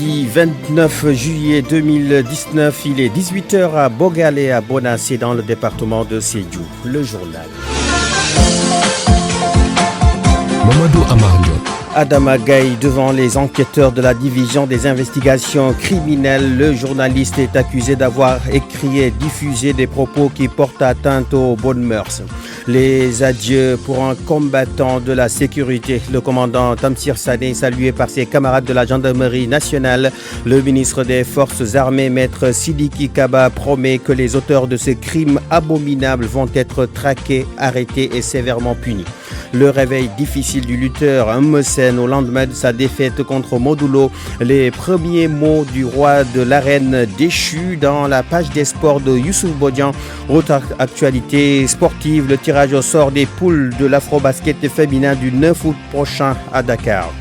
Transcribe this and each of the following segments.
Vendredi 29 juillet 2019, il est 18h à Bogal et à Bonassé dans le département de Sédhiou. Le journal. Mamadou Amardio. Adama Gaye devant les enquêteurs de la division des investigations criminelles. Le journaliste est accusé d'avoir écrit et diffusé des propos qui portent atteinte aux bonnes mœurs. Les adieux pour un combattant de la sécurité. Le commandant Tamsir Sané, salué par ses camarades de la gendarmerie nationale. Le ministre des Forces armées, maître Sidiki Kaba, promet que les auteurs de ces crimes abominables vont être traqués, arrêtés et sévèrement punis. Le réveil difficile du lutteur Mesen au lendemain de sa défaite contre Modulo. Les premiers mots du roi de l'arène déchu dans la page des sports de Youssouf Bodian. Autre actualité sportive, le tirage au sort des poules de l'Afro-Basket féminin du 9 août prochain à Dakar.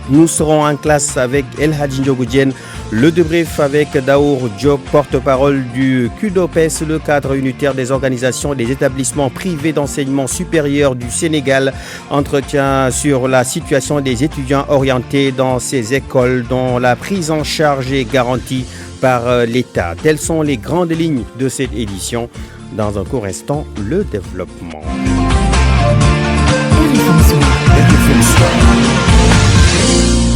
Nous serons en classe avec El Hadji Ndiogoudjen. Le débrief avec Daour Diop, porte-parole du CUDOPES, le cadre unitaire des organisations et des établissements privés d'enseignement supérieur du Sénégal. Entretien sur la situation des étudiants orientés dans ces écoles dont la prise en charge est garantie par l'État. Telles sont les grandes lignes de cette édition. Dans un court instant, le développement.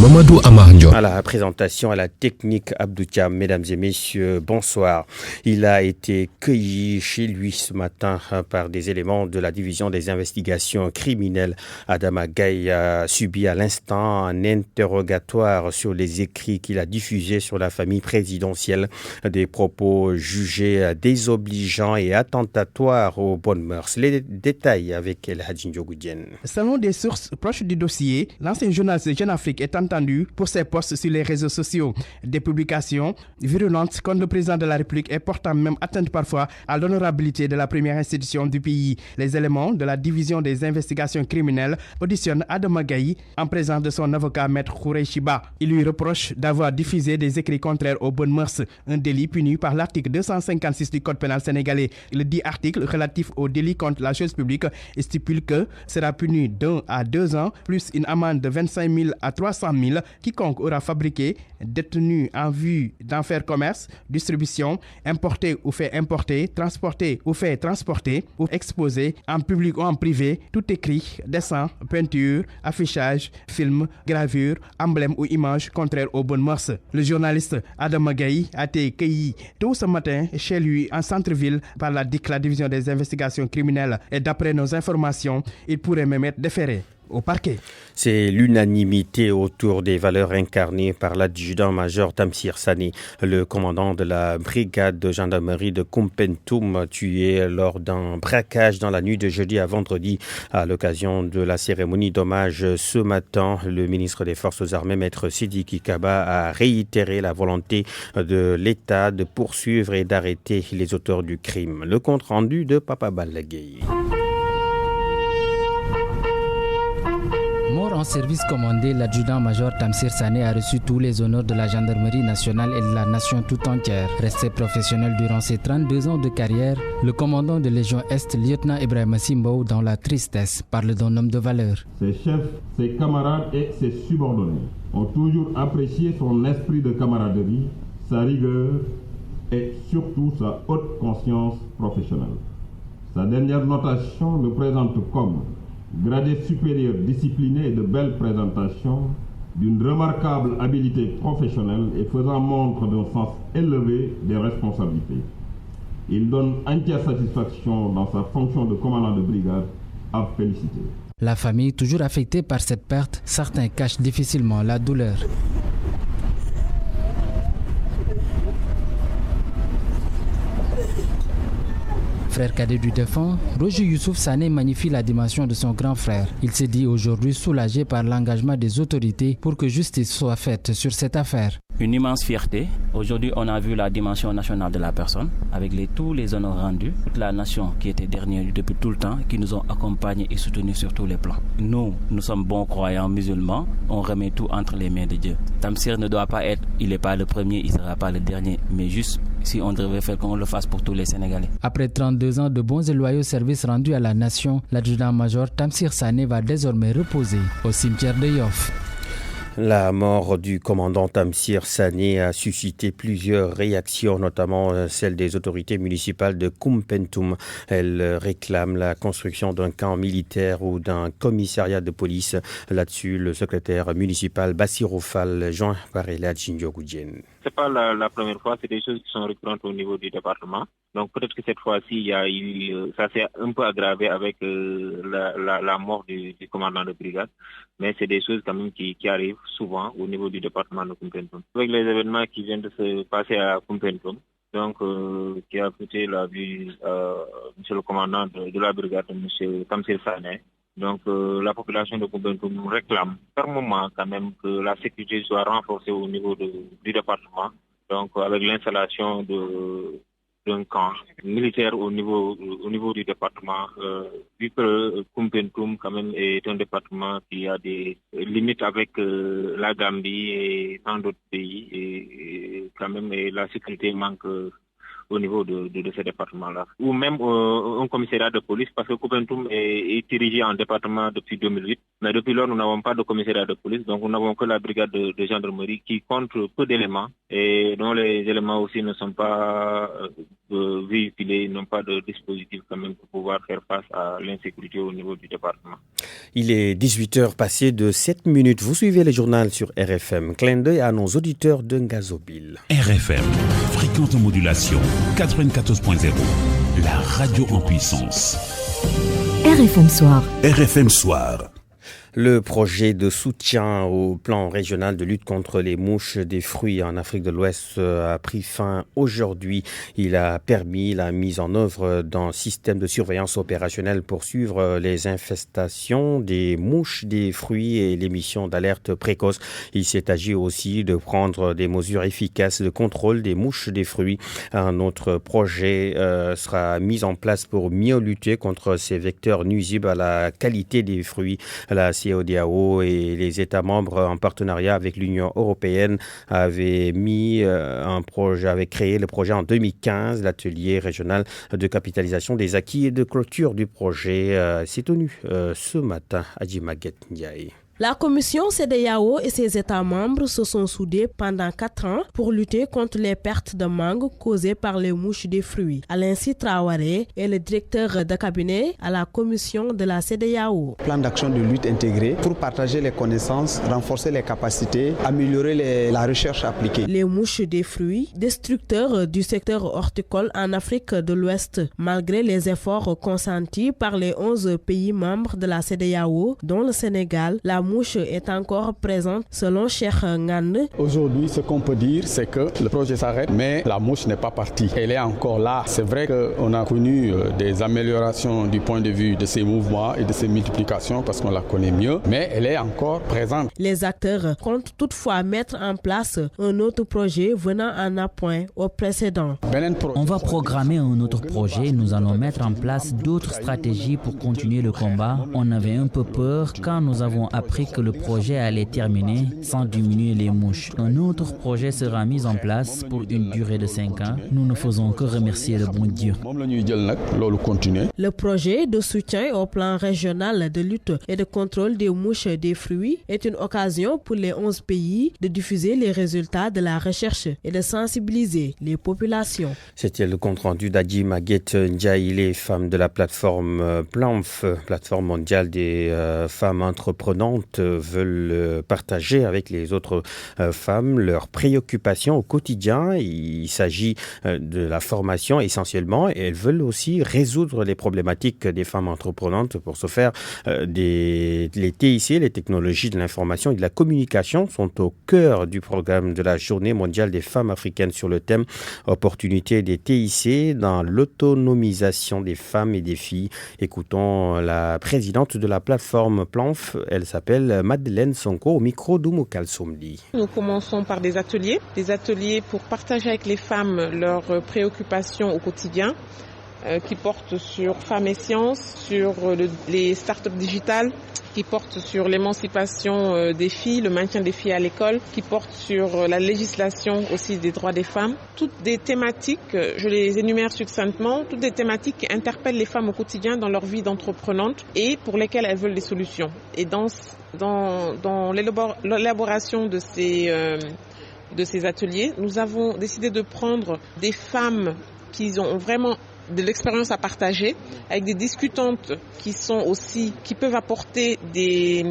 Mamadou Amardio. À la présentation, à la technique, Abdou Thiam. Mesdames et messieurs, bonsoir. Il a été cueilli chez lui ce matin par des éléments de la division des investigations criminelles. Adama Gaye a subi à l'instant un interrogatoire sur les écrits qu'il a diffusés sur la famille présidentielle. Des propos jugés désobligeants et attentatoires aux bonnes mœurs. Les détails avec El Hadji Ndiogoudjen. Selon des sources proches du dossier, l'ancien journaliste Jeune Afrique est entendu pour ses posts sur les réseaux sociaux. Des publications virulentes contre le président de la République et portant même atteinte parfois à l'honorabilité de la première institution du pays. Les éléments de la division des investigations criminelles auditionnent Adama Gaye en présence de son avocat maître Khoureyssi Ba. Il lui reproche d'avoir diffusé des écrits contraires aux bonnes mœurs, un délit puni par l'article 256 du Code pénal sénégalais. Le dit article relatif au délit contre la chose publique stipule que sera puni d'1 à 2 ans plus une amende de 25 000 à 300 000 quiconque aura fabriqué, détenu en vue d'en faire commerce, distribution, importé ou fait importer, transporté ou fait transporter ou exposé en public ou en privé, tout écrit, dessin, peinture, affichage, film, gravure, emblème ou image contraire aux bonnes mœurs. Le journaliste Adama Gaye a été cueilli tôt ce matin chez lui en centre-ville par la DIC, la division des investigations criminelles, et d'après nos informations, il pourrait même être déféré au parquet. C'est l'unanimité autour des valeurs incarnées par l'adjudant-major Tamsir Sané, le commandant de la brigade de gendarmerie de Koumpentoum, tué lors d'un braquage dans la nuit de jeudi à vendredi. À l'occasion de la cérémonie d'hommage ce matin, le ministre des Forces armées, maître Sidiki Kaba, a réitéré la volonté de l'État de poursuivre et d'arrêter les auteurs du crime. Le compte rendu de Papa Balagueye. Mort en service commandé, l'adjudant-major Tamsir Sané a reçu tous les honneurs de la gendarmerie nationale et de la nation tout entière. Resté professionnel durant ses 32 ans de carrière, le commandant de Légion Est, lieutenant Ibrahima Simbo, dans la tristesse, parle d'un homme de valeur. Ses chefs, ses camarades et ses subordonnés ont toujours apprécié son esprit de camaraderie, sa rigueur et surtout sa haute conscience professionnelle. Sa dernière notation le présente comme gradé supérieur, discipliné et de belles présentations, d'une remarquable habileté professionnelle et faisant montre d'un sens élevé des responsabilités. Il donne entière satisfaction dans sa fonction de commandant de brigade à féliciter. La famille, toujours affectée par cette perte, certains cachent difficilement la douleur. Frère cadet du défunt, Roger Youssouf Sané magnifie la dimension de son grand frère. Il s'est dit aujourd'hui soulagé par l'engagement des autorités pour que justice soit faite sur cette affaire. Une immense fierté. Aujourd'hui, on a vu la dimension nationale de la personne, avec tous les honneurs rendus. Toute la nation qui était derrière depuis tout le temps, qui nous ont accompagnés et soutenus sur tous les plans. Nous sommes bons croyants musulmans, on remet tout entre les mains de Dieu. Tamsir ne doit pas être, il n'est pas le premier, il ne sera pas le dernier, mais juste si on devait faire qu'on le fasse pour tous les Sénégalais. Après 32 ans de bons et loyaux services rendus à la nation, l'adjudant-major Tamsir Sané va désormais reposer au cimetière de Yoff. La mort du commandant Tamsir Sané a suscité plusieurs réactions, notamment celle des autorités municipales de Koumpentoum. Elles réclament la construction d'un camp militaire ou d'un commissariat de police. Là-dessus, le secrétaire municipal Bassirou Fall, joint par Eladji Ndiogou-Diène. C'est pas la première fois, c'est des choses qui sont récurrentes au niveau du département. Donc peut-être que cette fois-ci, ça s'est un peu aggravé avec la mort du commandant de brigade. Mais c'est des choses quand même qui arrivent souvent au niveau du département de Koumpentoum. Avec les événements qui viennent de se passer à Koumpentoum, donc qui a coûté la vie monsieur le commandant de la brigade, monsieur Tamsir Sané. Donc la population de Koumpentoum réclame fermement quand même que la sécurité soit renforcée au niveau du département. Donc avec l'installation d'un camp militaire au niveau du département, vu que Koumpentoum quand même est un département qui a des limites avec la Gambie et tant d'autres pays, et quand même la sécurité manque au niveau de ce département-là. Ou même un commissariat de police, parce que Koumpentoum est dirigé en département depuis 2008. Mais depuis lors, nous n'avons pas de commissariat de police, donc nous n'avons que la brigade de gendarmerie qui compte peu d'éléments et dont les éléments aussi ne sont pas véhiculés, n'ont pas de dispositif quand même pour pouvoir faire face à l'insécurité au niveau du département. Il est 18h passé de 7 minutes. Vous suivez le journal sur RFM. Clin d'œil à nos auditeurs de Ngazobile. RFM, fréquente modulation 94.0, la radio en puissance. RFM Soir. RFM Soir. Le projet de soutien au plan régional de lutte contre les mouches des fruits en Afrique de l'Ouest a pris fin aujourd'hui. Il a permis la mise en œuvre d'un système de surveillance opérationnelle pour suivre les infestations des mouches des fruits et l'émission d'alerte précoce. Il s'est agi aussi de prendre des mesures efficaces de contrôle des mouches des fruits. Un autre projet sera mis en place pour mieux lutter contre ces vecteurs nuisibles à la qualité des fruits. La CEDEAO et les États membres en partenariat avec l'Union européenne avaient créé le projet en 2015. L'atelier régional de capitalisation des acquis et de clôture du projet s'est tenu ce matin à Djimaguette Ndiaye. La commission CEDEAO et ses États membres se sont soudés pendant 4 ans pour lutter contre les pertes de mangue causées par les mouches des fruits. Alain Traoré est le directeur de cabinet à la commission de la CEDEAO. Plan d'action de lutte intégré pour partager les connaissances, renforcer les capacités, améliorer la recherche appliquée. Les mouches des fruits, destructeurs du secteur horticole en Afrique de l'Ouest, malgré les efforts consentis par les 11 pays membres de la CEDEAO, dont le Sénégal, la mouche est encore présente selon Cheikh Ngane. Aujourd'hui, ce qu'on peut dire, c'est que le projet s'arrête, mais la mouche n'est pas partie. Elle est encore là. C'est vrai qu'on a connu des améliorations du point de vue de ses mouvements et de ses multiplications parce qu'on la connaît mieux, mais elle est encore présente. Les acteurs comptent toutefois mettre en place un autre projet venant en appoint au précédent. On va programmer un autre projet. Nous allons mettre en place d'autres stratégies pour continuer le combat. On avait un peu peur quand nous avons appris que le projet allait terminer sans diminuer les mouches. Un autre projet sera mis en place pour une durée de 5 ans. Nous ne faisons que remercier le bon Dieu. Le projet de soutien au plan régional de lutte et de contrôle des mouches des fruits est une occasion pour les 11 pays de diffuser les résultats de la recherche et de sensibiliser les populations. C'était le compte-rendu d'Adjimaguette Ndiaye. Les femmes de la plateforme PLANF, plateforme mondiale des femmes entreprenantes, veulent partager avec les autres femmes leurs préoccupations au quotidien. Il s'agit de la formation essentiellement et elles veulent aussi résoudre les problématiques des femmes entreprenantes. Pour ce faire, les TIC, les technologies de l'information et de la communication, sont au cœur du programme de la Journée mondiale des femmes africaines sur le thème opportunités des TIC dans l'autonomisation des femmes et des filles. Écoutons la présidente de la plateforme PLANF. Elle s'appelle Madeleine Sonko au micro d'Oumoukal Somdi. Nous commençons par des ateliers pour partager avec les femmes leurs préoccupations au quotidien. qui porte sur femmes et sciences, sur les startups digitales, qui porte sur l'émancipation des filles, le maintien des filles à l'école, qui porte sur la législation aussi des droits des femmes. Toutes des thématiques, je les énumère succinctement, toutes des thématiques qui interpellent les femmes au quotidien dans leur vie d'entreprenante et pour lesquelles elles veulent des solutions. Et dans l'élaboration de ces ateliers, nous avons décidé de prendre des femmes qui ont vraiment de l'expérience à partager, avec des discutantes qui peuvent apporter des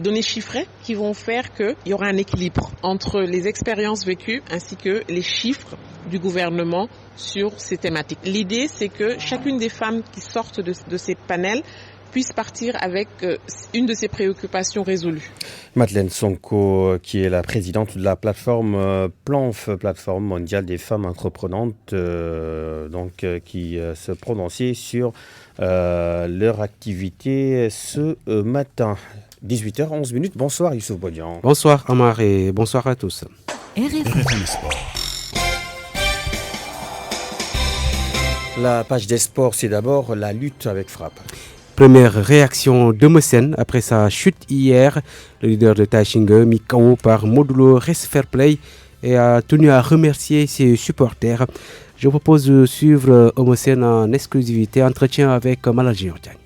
données chiffrées qui vont faire qu'il y aura un équilibre entre les expériences vécues ainsi que les chiffres du gouvernement sur ces thématiques. L'idée, c'est que chacune des femmes qui sortent de ces panels puisse partir avec une de ses préoccupations résolues. Madeleine Sonko, qui est la présidente de la plateforme PLANF, plateforme mondiale des femmes entreprenantes, qui se prononçait sur leur activité ce matin. 18h11. Bonsoir Youssouf Bodian. Bonsoir Amar et bonsoir à tous. RFM Sport. La page des sports, c'est d'abord la lutte avec frappe. Première réaction de Messen après sa chute hier. Le leader de Taïchingue, mis KO par Modulo Rest Fair Play et a tenu à remercier ses supporters. Je vous propose de suivre Messen en exclusivité, entretien avec Maladji Ordiagne.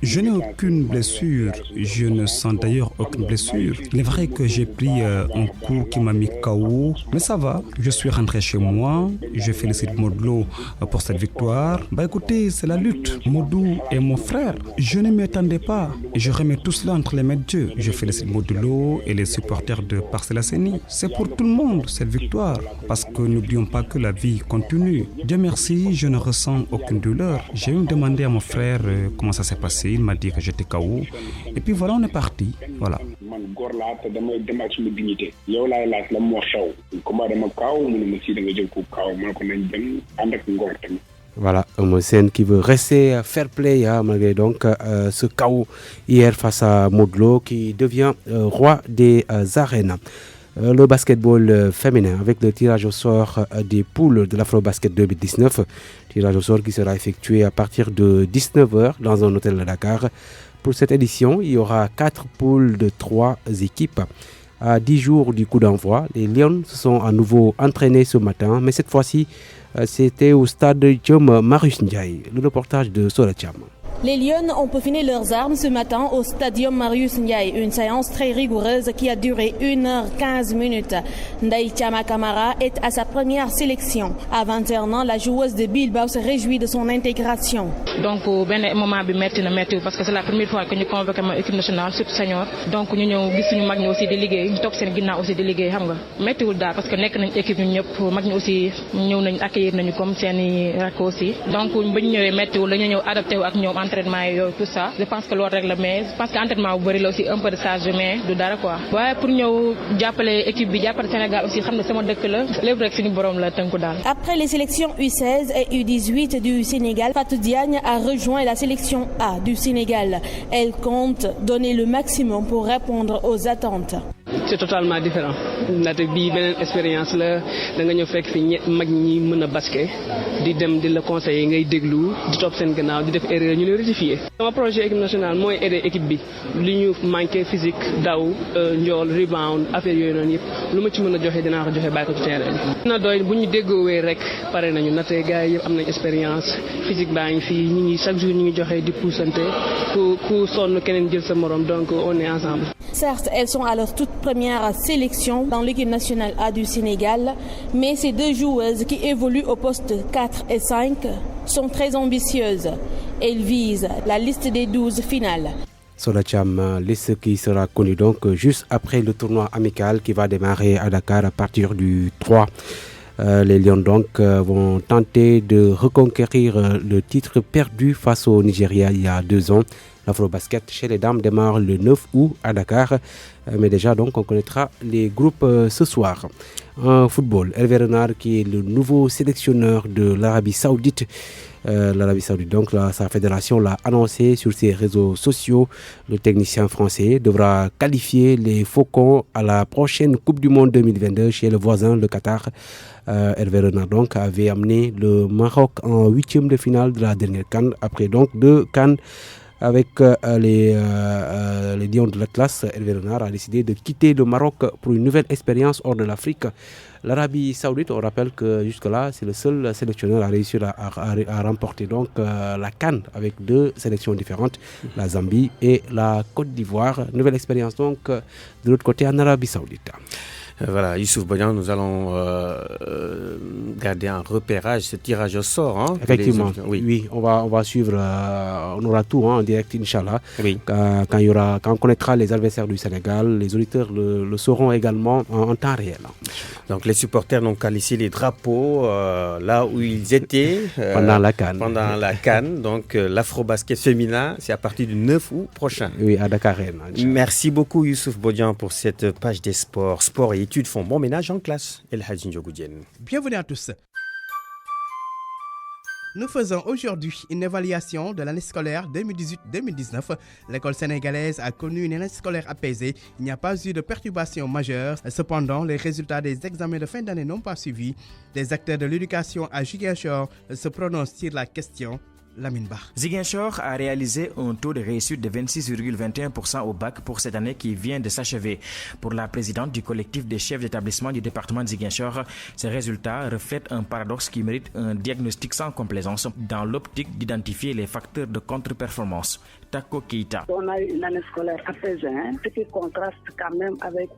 Je n'ai aucune blessure, je ne sens d'ailleurs aucune blessure. Il est vrai que j'ai pris un coup qui m'a mis KO, mais ça va, je suis rentré chez moi, je félicite Modulo pour cette victoire. Écoutez, c'est la lutte, Modou est mon frère, je ne m'y attendais pas et je remets tout cela entre les mains de Dieu. Je félicite Modulo et les supporters de Parcelles Assainies. C'est pour tout le monde cette victoire, parce que n'oublions pas que la vie continue. Dieu merci, je ne ressens aucune douleur. J'ai même demandé à mon frère comment ça s'est passé. Il m'a dit que j'étais KO. Et puis voilà, on est parti. Voilà. Voilà, Messen qui veut rester fair play malgré donc ce KO hier face à Modulo qui devient roi des arènes. Le basketball féminin avec le tirage au sort des poules de l'Afrobasket 2019. Tirage au sort qui sera effectué à partir de 19h dans un hôtel de Dakar. Pour cette édition, il y aura 4 poules de 3 équipes. À 10 jours du coup d'envoi, les Lions se sont à nouveau entraînés ce matin, mais cette fois-ci, c'était au stade Diom Marius Ndiaye. Le reportage de Solacham. Les Lions ont peaufiné leurs armes ce matin au Stadium Marius Ndiaye, une séance très rigoureuse qui a duré 1h15. Ndaï Chama Kamara est à sa première sélection. À 21 ans, la joueuse de Bilbao se réjouit de son intégration. Donc, moment parce que c'est la première fois que nous convoquons l'équipe nationale, surtout senior. Donc, nous avons vu aussi des ligues, nous avons aussi des ligues. Parce que nous avons une équipe, nous aussi accueillir comme c'est aussi. Donc, nous avons adapté avec nous. Entraînement et tout ça, je pense que l'on règle, mais je pense que l'entraînement bu bëri aussi un peu de charge, mais du dara quoi. Ouais, pour ñëw jàppale équipe bi jàppale Sénégal aussi xam ne sama dëkk la lépp rek suñu borom la tënku daal. Après les sélections U16 et U18 du Sénégal, Fatou Diagne a rejoint la sélection A du Sénégal. Elle compte donner le maximum pour répondre aux attentes. C'est totalement différent. ndaxte bii beneen expérience la da nga ñëw fekk fi mag ñi mën a basket di dem di la conseiller ngay déglu di topp seen gannaaw di def erreur ñu lay rectifier. sama projet équipe nationale mooy aider équipe bi li ñu manqué physique daw njool rebound affaire yooyu noonu yëpp lu ma ci mën a joxe dinaa ko joxe bàyyi ko ci terrain bi. dina doy bu ñu déggoowee rek pare nañu ndaxte gars yi yëpp am nañ expérience physique baa ngi fii ñu ngi chaque jour ñu ngi joxe di poussante ku sonn keneen jël sa morom donc on est ensemble. Certes, elles sont à leur toute première sélection dans l'équipe nationale A du Sénégal, mais ces deux joueuses qui évoluent au poste 4 et 5 sont très ambitieuses. Elles visent la liste des 12 finales. Solacham, liste qui sera connue donc juste après le tournoi amical qui va démarrer à Dakar à partir du 3. Les Lions donc vont tenter de reconquérir le titre perdu face au Nigeria il y a 2 ans. L'Afrobasket chez les dames démarre le 9 août à Dakar. Mais déjà, donc, on connaîtra les groupes ce soir. En football, Hervé Renard, qui est le nouveau sélectionneur de l'Arabie Saoudite, l'Arabie Saoudite. Donc sa fédération l'a annoncé sur ses réseaux sociaux. Le technicien français devra qualifier les Faucons à la prochaine Coupe du Monde 2022 chez le voisin, le Qatar. Hervé Renard donc avait amené le Maroc en 8e de finale de la dernière CAN après donc 2 CAN avec les Lions de l'Atlas. Hervé Renard a décidé de quitter le Maroc pour une nouvelle expérience hors de l'Afrique. L'Arabie Saoudite, on rappelle que jusque-là, c'est le seul sélectionneur à réussir à remporter donc la CAN avec 2 sélections différentes, la Zambie et la Côte d'Ivoire. Nouvelle expérience donc de l'autre côté en Arabie Saoudite. Voilà, Youssouf Bodian, nous allons garder un repérage, ce tirage au sort. Hein, effectivement, oui, on va suivre, on aura tout en direct, Inch'Allah. Oui. Quand on connaîtra les adversaires du Sénégal, les auditeurs le sauront également en temps réel. Donc les supporters n'ont qu'à laisser les drapeaux là où ils étaient pendant la CAN. Donc l'afro-basket féminin, c'est à partir du 9 août prochain. Oui, à Dakar. Merci beaucoup Youssouf Bodian pour cette page des sports. Sport et études font bon ménage en classe. El Hadji Ndiogoudienne. Bienvenue à tous. Nous faisons aujourd'hui une évaluation de l'année scolaire 2018-2019. L'école sénégalaise a connu une année scolaire apaisée. Il n'y a pas eu de perturbations majeures. Cependant, les résultats des examens de fin d'année n'ont pas suivi. Les acteurs de l'éducation à Ziguinchor se prononcent sur la question. Ziguinchor a réalisé un taux de réussite de 26,21% au bac pour cette année qui vient de s'achever. Pour la présidente du collectif des chefs d'établissement du département de Ziguinchor, ces résultats reflètent un paradoxe qui mérite un diagnostic sans complaisance dans l'optique d'identifier les facteurs de contre-performance. Tako Keita. On a une année scolaire apaisée, ce qui contraste quand même avec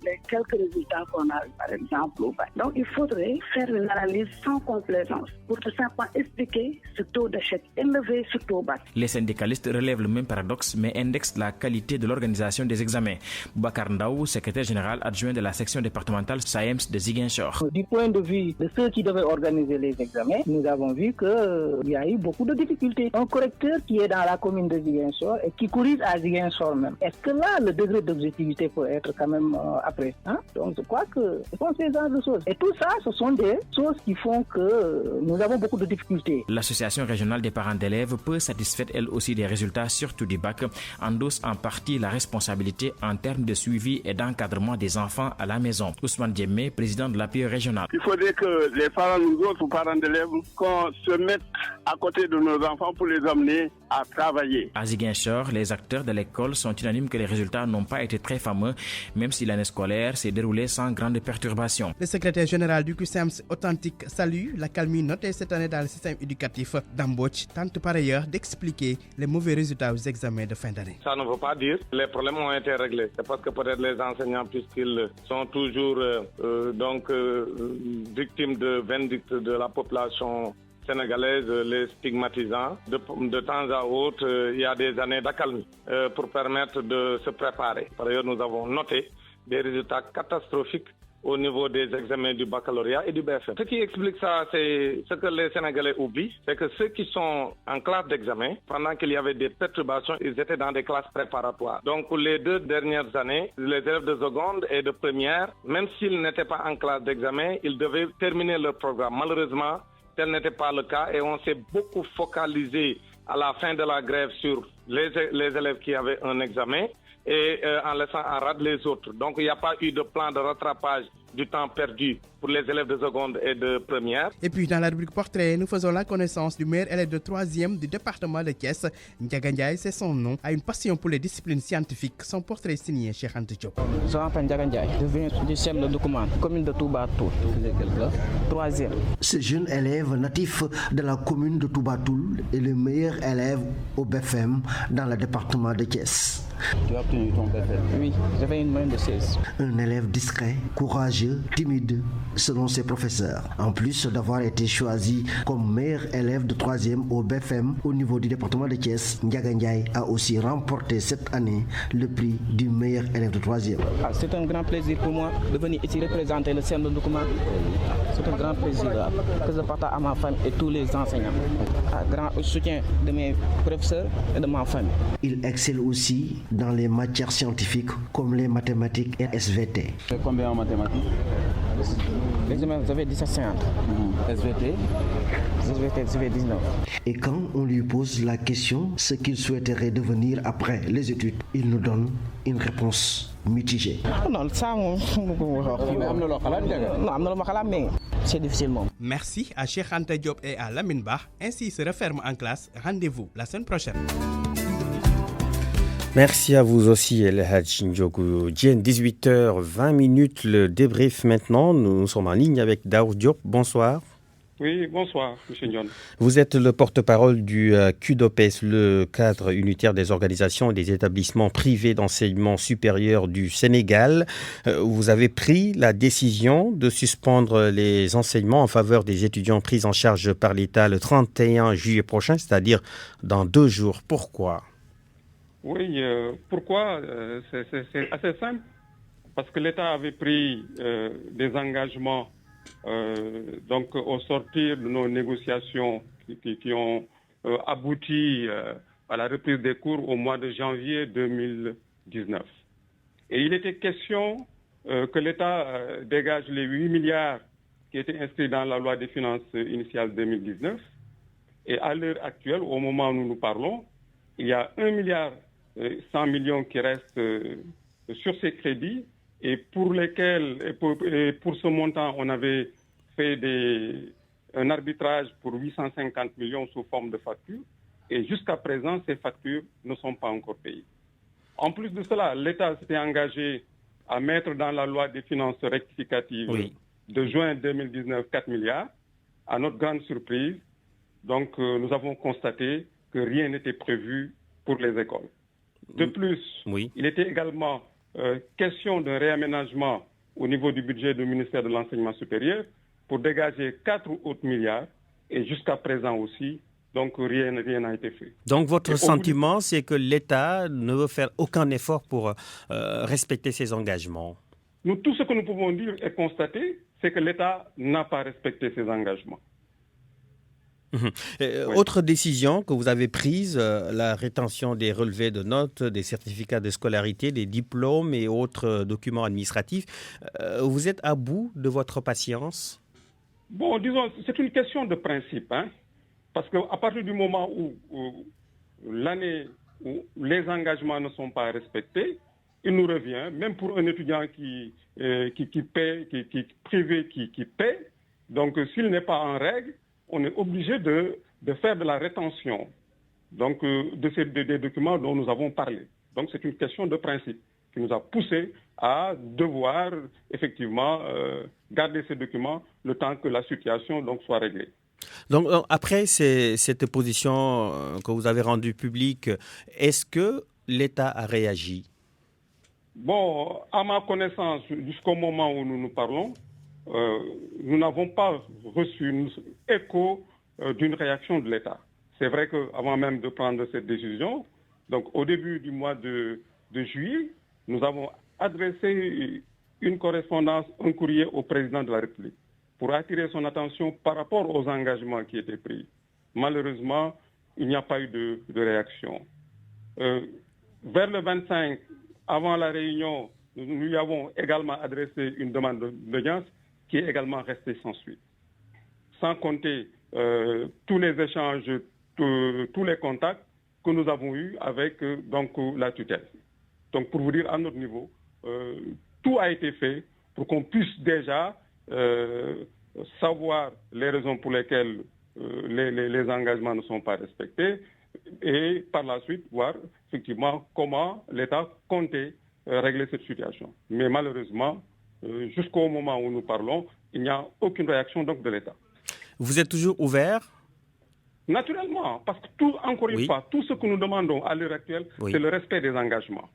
les quelques résultats qu'on a eu, par exemple. Donc il faudrait faire une analyse sans complaisance pour tout simplement expliquer ce taux d'échec élevé surtout au bac. Les syndicalistes relèvent le même paradoxe mais indexent la qualité de l'organisation des examens. Boubacar Ndaou, secrétaire général adjoint de la section départementale SAEMS de Ziguinchor. Du point de vue de ceux qui devaient organiser les examens, nous avons vu qu'il y a eu beaucoup de difficultés. Un correcteur qui est dans la commune de Ziguinchor et qui corrige à Ziguinchor même. Est-ce que là, le degré d'objectivité peut être quand même après Donc je crois que ce sont ces genres de choses. Et tout ça, ce sont des choses qui font que nous avons beaucoup de difficultés. L'Association régionale des parents d'élèves, peu satisfaite elle aussi des résultats, surtout du bac, endosse en partie la responsabilité en termes de suivi et d'encadrement des enfants à la maison. Ousmane Diémé, président de l'APE régional. Il faudrait que les parents, nous autres parents d'élèves, qu'on se mette à côté de nos enfants pour les amener à travailler. À Ziguinchor, les acteurs de l'école sont unanimes que les résultats n'ont pas été très fameux, même si l'année scolaire s'est déroulée sans grande perturbation. Le secrétaire général du QSEMS Authentique salue la calmie notée cette année dans le système éducatif. Damboch tente par ailleurs d'expliquer les mauvais résultats aux examens de fin d'année. Ça ne veut pas dire que les problèmes ont été réglés. C'est parce que peut-être les enseignants, puisqu'ils sont toujours victimes de vindicte de la population sénégalaise, les stigmatisants. De temps à autre, il y a des années d'accalmie pour permettre de se préparer. Par ailleurs, nous avons noté des résultats catastrophiques au niveau des examens du baccalauréat et du BFM. Ce qui explique ça, c'est ce que les Sénégalais oublient, c'est que ceux qui sont en classe d'examen, pendant qu'il y avait des perturbations, ils étaient dans des classes préparatoires. Donc les 2 dernières années, les élèves de seconde et de première, même s'ils n'étaient pas en classe d'examen, ils devaient terminer leur programme. Malheureusement, tel n'était pas le cas et on s'est beaucoup focalisé à la fin de la grève sur les élèves qui avaient un examen et en laissant en rade les autres. Donc il n'y a pas eu de plan de rattrapage du temps perdu pour les élèves de seconde et de première. Et puis dans la rubrique portrait, nous faisons la connaissance du meilleur élève de 3e du département de Thiès. Ndiaga Ndiaye, c'est son nom, a une passion pour les disciplines scientifiques. Son portrait est signé Cheikh Anta Diop. Je m'appelle Ndiaga Ndiaye, je viens du CEM de Doukoumane, commune de Toubatoul. 3e. Ce jeune élève natif de la commune de Toubatoul est le meilleur élève au BFM dans le département de Thiès. Tu as obtenu ton BFM? Oui, j'avais une moyenne de 16. Un élève discret, courageux, timide, selon ses professeurs. En plus d'avoir été choisi comme meilleur élève de 3e au BFM au niveau du département de Thiès, Ndiaga Ndiaye a aussi remporté cette année le prix du meilleur élève de 3e. C'est un grand plaisir pour moi de venir ici représenter le CEM de Doukoumane. C'est un grand plaisir que je partage à ma famille et tous les enseignants. Un grand soutien de mes professeurs et de ma famille. Il excelle aussi dans les matières scientifiques comme les mathématiques et SVT. Combien en mathématiques? L'examen, vous avez 17,50. SVT, vous avez 19. Et quand on lui pose la question, ce qu'il souhaiterait devenir après les études, il nous donne une réponse mitigée. Non, ça, c'est difficile. Merci à Cheikh Anta Diop et à Lamine Ba. Ainsi se referme en classe. Rendez-vous la semaine prochaine. Merci à vous aussi, El Hadj Ndiogu Diène. 18h20, le débrief maintenant. Nous sommes en ligne avec Daoud Diop. Bonsoir. Oui, bonsoir, M. Ndion. Vous êtes le porte-parole du CUDOPES, le cadre unitaire des organisations et des établissements privés d'enseignement supérieur du Sénégal. Vous avez pris la décision de suspendre les enseignements en faveur des étudiants pris en charge par l'État le 31 juillet prochain, c'est-à-dire dans 2 jours. Pourquoi ? Oui, pourquoi c'est assez simple. Parce que l'État avait pris des engagements donc au sortir de nos négociations qui ont abouti à la reprise des cours au mois de janvier 2019. Et il était question que l'État dégage les 8 milliards qui étaient inscrits dans la loi des finances initiale 2019. Et à l'heure actuelle, au moment où nous parlons, il y a 1 milliard 100 millions qui restent sur ces crédits et pour lesquels, et pour ce montant, on avait fait un arbitrage pour 850 millions sous forme de factures et jusqu'à présent, ces factures ne sont pas encore payées. En plus de cela, l'État s'était engagé à mettre dans la loi des finances rectificatives de juin 2019 4 milliards. À notre grande surprise, donc nous avons constaté que rien n'était prévu pour les écoles. De plus, il était également question d'un réaménagement au niveau du budget du ministère de l'Enseignement supérieur pour dégager 4 autres milliards et jusqu'à présent aussi, donc rien n'a été fait. Donc votre sentiment, c'est que l'État ne veut faire aucun effort pour respecter ses engagements? Nous, tout ce que nous pouvons dire et constater, c'est que l'État n'a pas respecté ses engagements. Autre décision que vous avez prise, la rétention des relevés de notes, des certificats de scolarité, des diplômes et autres documents administratifs. Vous êtes à bout de votre patience? Bon, disons, c'est une question de principe, hein, parce qu'à partir du moment où l'année où les engagements ne sont pas respectés, il nous revient, même pour un étudiant qui paie, privé qui paie, donc s'il n'est pas en règle, on est obligé de faire de la rétention donc, des documents dont nous avons parlé. Donc c'est une question de principe qui nous a poussé à devoir effectivement garder ces documents le temps que la situation donc, soit réglée. Donc après cette position que vous avez rendue publique, est-ce que l'État a réagi? Bon, à ma connaissance, jusqu'au moment où nous parlons, nous n'avons pas reçu écho d'une réaction de l'État. C'est vrai qu'avant même de prendre cette décision, donc au début du mois de juillet, nous avons adressé une correspondance, un courrier au président de la République pour attirer son attention par rapport aux engagements qui étaient pris. Malheureusement, il n'y a pas eu de réaction. Vers le 25, avant la réunion, nous lui avons également adressé une demande d'audience qui est également restée sans suite. Sans compter tous les échanges, tous les contacts que nous avons eus avec donc, la tutelle. Donc pour vous dire, à notre niveau, tout a été fait pour qu'on puisse déjà savoir les raisons pour lesquelles les engagements ne sont pas respectés et par la suite voir effectivement comment l'État comptait régler cette situation. Mais malheureusement, jusqu'au moment où nous parlons, il n'y a aucune réaction donc, de l'État. Vous êtes toujours ouvert? Naturellement, parce que encore une fois, tout ce que nous demandons à l'heure actuelle, c'est le respect des engagements.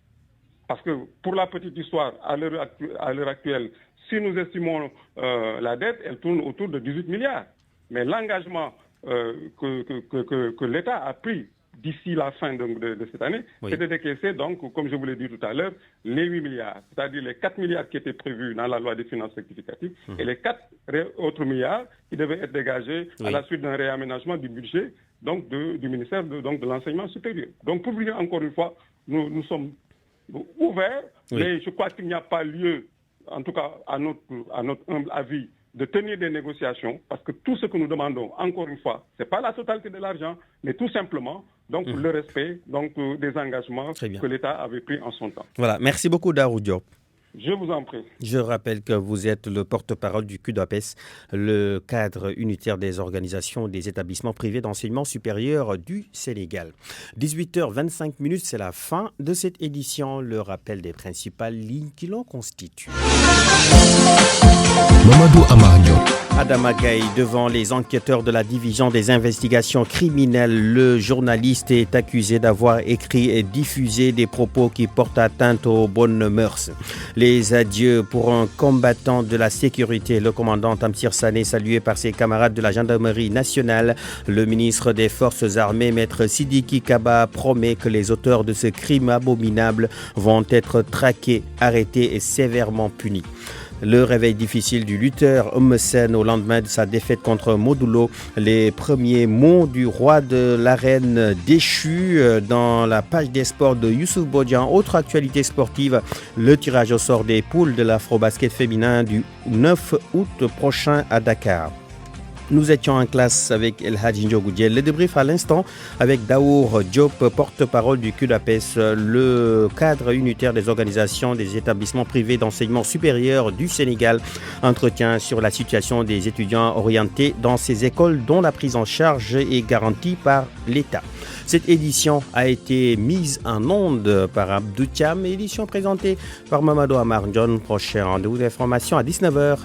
Parce que pour la petite histoire, à l'heure actuelle, si nous estimons la dette, elle tourne autour de 18 milliards. Mais l'engagement que l'État a pris d'ici la fin de cette année, c'est de décaisser, donc, comme je vous l'ai dit tout à l'heure, les 8 milliards, c'est-à-dire les 4 milliards qui étaient prévus dans la loi des finances rectificatives et les 4 autres milliards qui devaient être dégagés à la suite d'un réaménagement du budget donc, du ministère de l'Enseignement supérieur. Donc, pour vous dire encore une fois, nous sommes ouverts, mais je crois qu'il n'y a pas lieu en tout cas à notre humble avis, de tenir des négociations, parce que tout ce que nous demandons, encore une fois, ce n'est pas la totalité de l'argent, mais tout simplement donc, le respect des engagements que l'État avait pris en son temps. Voilà, merci beaucoup Darou Diop. Je vous en prie. Je rappelle que vous êtes le porte-parole du CUDAPES, le cadre unitaire des organisations des établissements privés d'enseignement supérieur du Sénégal. 18h25, c'est la fin de cette édition. Le rappel des principales lignes qui l'ont constitue. Mamadou Amarnion. Adama Gaye, devant les enquêteurs de la division des investigations criminelles, le journaliste est accusé d'avoir écrit et diffusé des propos qui portent atteinte aux bonnes mœurs. Les adieux pour un combattant de la sécurité, le commandant Tamsir Sané, salué par ses camarades de la gendarmerie nationale. Le ministre des Forces armées, maître Sidiki Kaba, promet que les auteurs de ce crime abominable vont être traqués, arrêtés et sévèrement punis. Le réveil difficile du lutteur Eumeu Sène au lendemain de sa défaite contre Modulo. Les premiers mots du roi de l'arène déchu dans la page des sports de Youssouf Bodian. Autre actualité sportive, le tirage au sort des poules de l'Afro-Basket féminin du 9 août prochain à Dakar. Nous étions en classe avec El Hadji Ndiogou. Le débrief à l'instant avec Daour Diop, porte-parole du CUDAPES, le cadre unitaire des organisations des établissements privés d'enseignement supérieur du Sénégal. Entretien sur la situation des étudiants orientés dans ces écoles dont la prise en charge est garantie par l'État. Cette édition a été mise en onde par Abdou Thiam, édition présentée par Mamadou Amarnion. Prochain rendez-vous d'information à 19h.